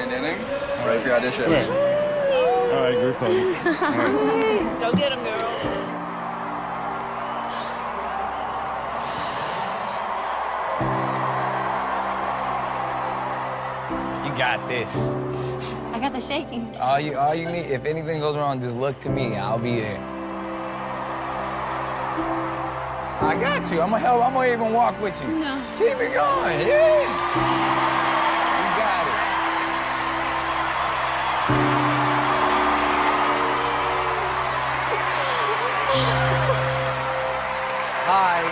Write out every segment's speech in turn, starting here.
Clendening. Ready for your audition. All right, group hug. Go get him, girl. You got this. I got the shaking. All you need, if anything goes wrong, just look to me. I'll be there. I got you. I'm gonna help. I'm gonna even walk with you. No. Keep it going. Yeah. You got it. Hi.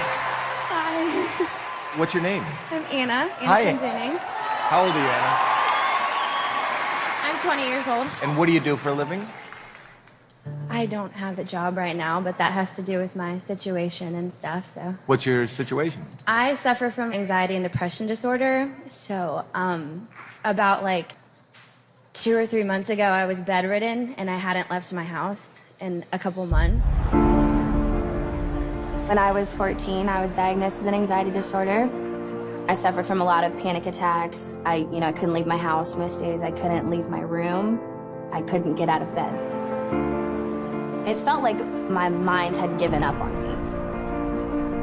Hi. What's your name? I'm Anna. Hi. Clendening. How old are you, Anna? I'm 20 years old. And what do you do for a living? I don't have a job right now, but that has to do with my situation and stuff, so. What's your situation? I suffer from anxiety and depression disorder, so about like 2 or 3 months ago, I was bedridden and I hadn't left my house in a couple months. When I was 14, I was diagnosed with an anxiety disorder. I suffered from a lot of panic attacks. I couldn't leave my house most days. I couldn't leave my room. I couldn't get out of bed. It felt like my mind had given up on me.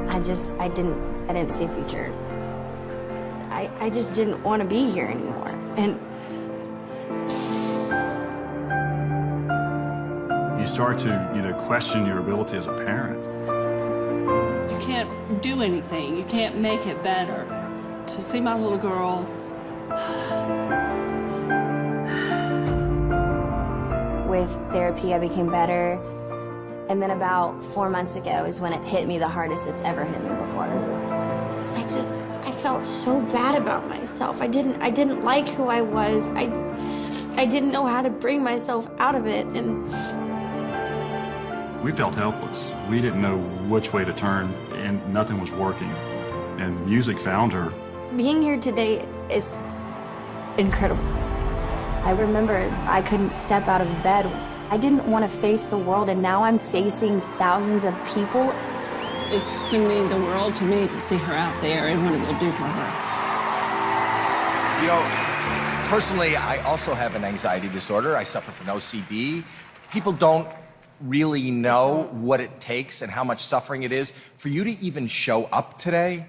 I didn't see a future. I just didn't want to be here anymore. And You start to, question your ability as a parent. You can't do anything. You can't make it better. To see my little girl. with therapy, I became better. And then about 4 months ago is when it hit me the hardest it's ever hit me before. I felt so bad about myself. I didn't like who I was. I didn't know how to bring myself out of it, and We felt helpless. We didn't know which way to turn, and nothing was working. And music found her. being here today is incredible. I remember I couldn't step out of bed. I didn't want to face the world, and now I'm facing thousands of people. It's going to mean the world to me to see her out there and what it'll do for her. You know, personally, I also have an anxiety disorder. I suffer from OCD. People don't really know what it takes and how much suffering it is. For you to even show up today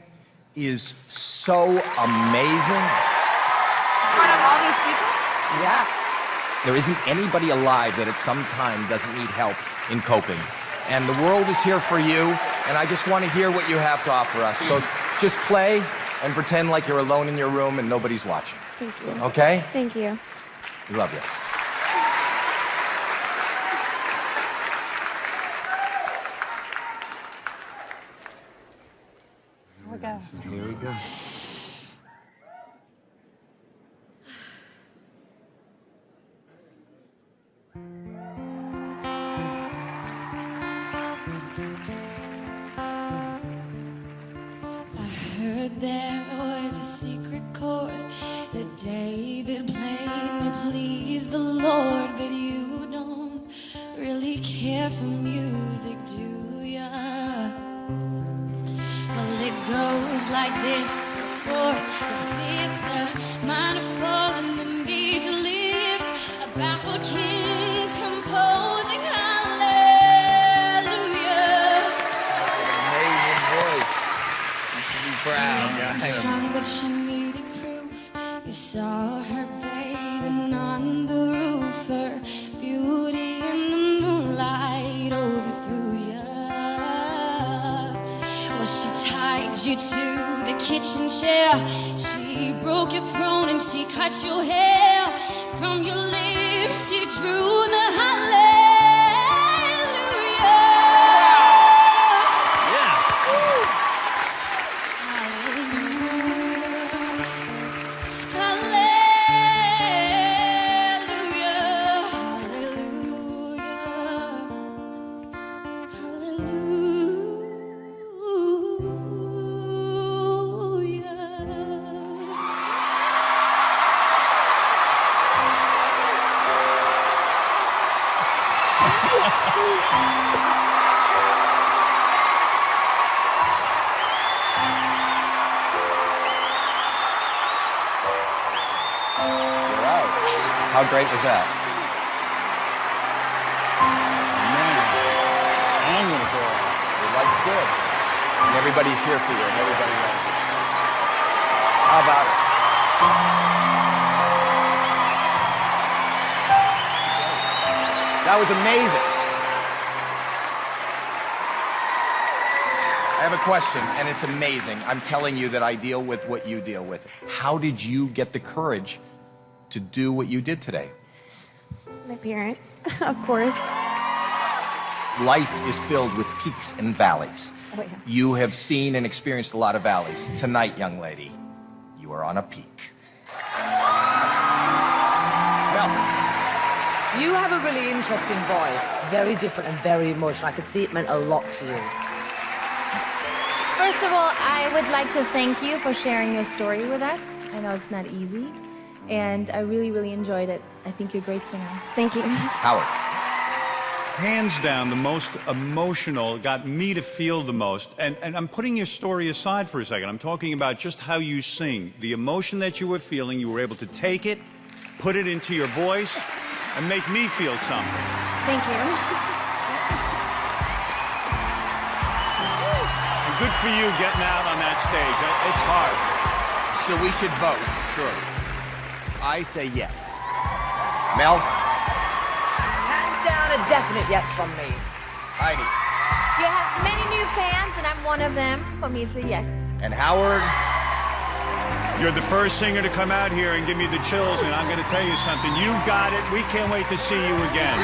is so amazing. In front of all these people? Yeah. There isn't anybody alive that at some time doesn't need help in coping. And the world is here for you, and I just want to hear what you have to offer us. So just play and pretend like you're alone in your room and nobody's watching. Thank you. Okay? Thank you. We love you. Here we go. Here we go. Heard there was a secret chord that David played to please the Lord, but you don't really care for music, do ya? Well, it goes like this: the fourth, the fifth, the minor fall, and the major lifts. A baffled king composing hallelujah. Amazing voice. You should be proud, So guys. strong, but she needed proof. You saw her bathing on the roof. Her beauty in the moonlight overthrew ya. Well, she tied you to the kitchen chair. She broke your throne and she cut your hair. From your lips she drew the hallelujah. Yes. You're out. How great was that? Man, I'm gonna cry. Your life's good. And everybody's here for you, and everybody loves you. How about it? That was amazing. I have a question, and it's amazing. I'm telling you that I deal with what you deal with. How did you get the courage to do what you did today? My parents, of course. Life is filled with peaks and valleys. Oh, yeah. You have seen and experienced a lot of valleys. Tonight, young lady, you are on a peak. Mel. You have a really interesting voice, very different and very emotional. I could see it meant a lot to you. First of all, I would like to thank you for sharing your story with us. I know it's not easy, and I really, really enjoyed it. I think you're a great singer. Thank you. Howard. Hands down, the most emotional, got me to feel the most. And I'm putting your story aside for a second. I'm talking about just how you sing. The emotion that you were feeling, you were able to take it, put it into your voice, and make me feel something. Thank you. And good for you getting out on that stage. It's hard. So we should vote. Sure. I say yes. Mel? Hands down, a definite yes from me. Heidi. You have many new fans, and I'm one of them. For me, it's a yes. And Howard? You're the first singer to come out here and give me the chills, and I'm going to tell you something. You've got it. We can't wait to see you again.